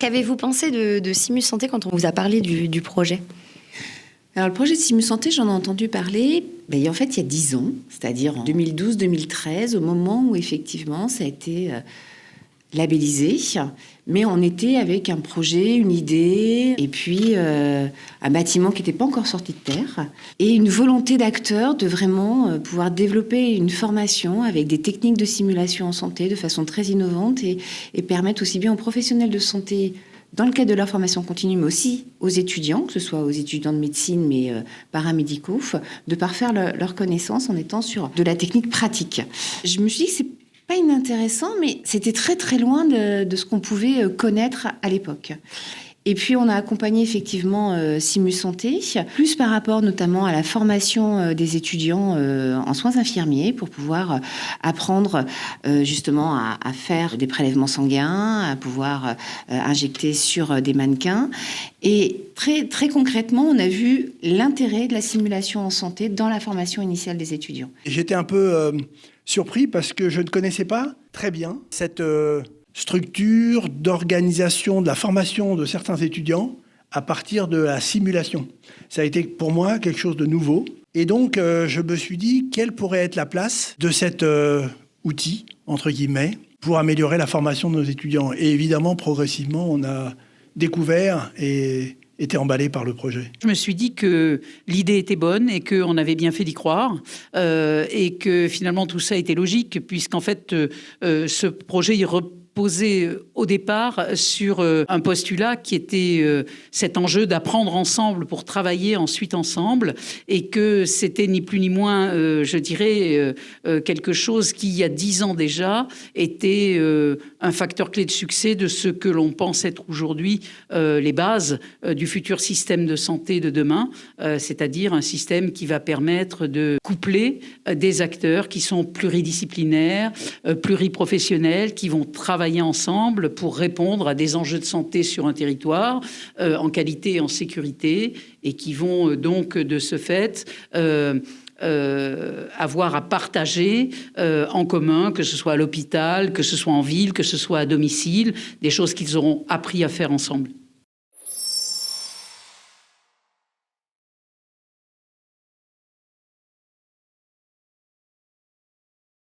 Qu'avez-vous pensé de Simus Santé quand on vous a parlé du projet ? Alors, le projet de Simus Santé, j'en ai entendu parler en fait il y a 10 ans, c'est-à-dire en 2012-2013, au moment où effectivement ça a été labellisé. Mais on était avec un projet, une idée, et puis un bâtiment qui n'était pas encore sorti de terre, et une volonté d'acteurs de vraiment pouvoir développer une formation avec des techniques de simulation en santé de façon très innovante et permettre aussi bien aux professionnels de santé, dans le cadre de leur formation continue, mais aussi aux étudiants, que ce soit aux étudiants de médecine, mais paramédicaux, de parfaire leur connaissance en étant sur de la technique pratique. Je me suis dit que c'est pas inintéressant, mais c'était très très loin de ce qu'on pouvait connaître à l'époque. Et puis on a accompagné effectivement Simus Santé, plus par rapport notamment à la formation des étudiants en soins infirmiers pour pouvoir apprendre justement à faire des prélèvements sanguins, à pouvoir injecter sur des mannequins. Et très, très concrètement, on a vu l'intérêt de la simulation en santé dans la formation initiale des étudiants. J'étais un peu surpris parce que je ne connaissais pas très bien cette structure d'organisation de la formation de certains étudiants à partir de la simulation. Ça a été pour moi quelque chose de nouveau. Et donc, je me suis dit, quelle pourrait être la place de cet outil, entre guillemets, pour améliorer la formation de nos étudiants. Et évidemment, progressivement, on a découvert et été emballé par le projet. Je me suis dit que l'idée était bonne et qu'on avait bien fait d'y croire et que finalement tout ça était logique puisqu'en fait ce projet il reposait au départ sur un postulat qui était cet enjeu d'apprendre ensemble pour travailler ensuite ensemble et que c'était ni plus ni moins, je dirais, quelque chose qui, il y a 10 ans déjà, était un facteur clé de succès de ce que l'on pense être aujourd'hui les bases du futur système de santé de demain, c'est-à-dire un système qui va permettre de coupler des acteurs qui sont pluridisciplinaires, pluriprofessionnels, qui vont travailler ensemble pour répondre à des enjeux de santé sur un territoire en qualité et en sécurité et qui vont donc de ce fait avoir à partager en commun, que ce soit à l'hôpital, que ce soit en ville, que ce soit à domicile, des choses qu'ils auront appris à faire ensemble.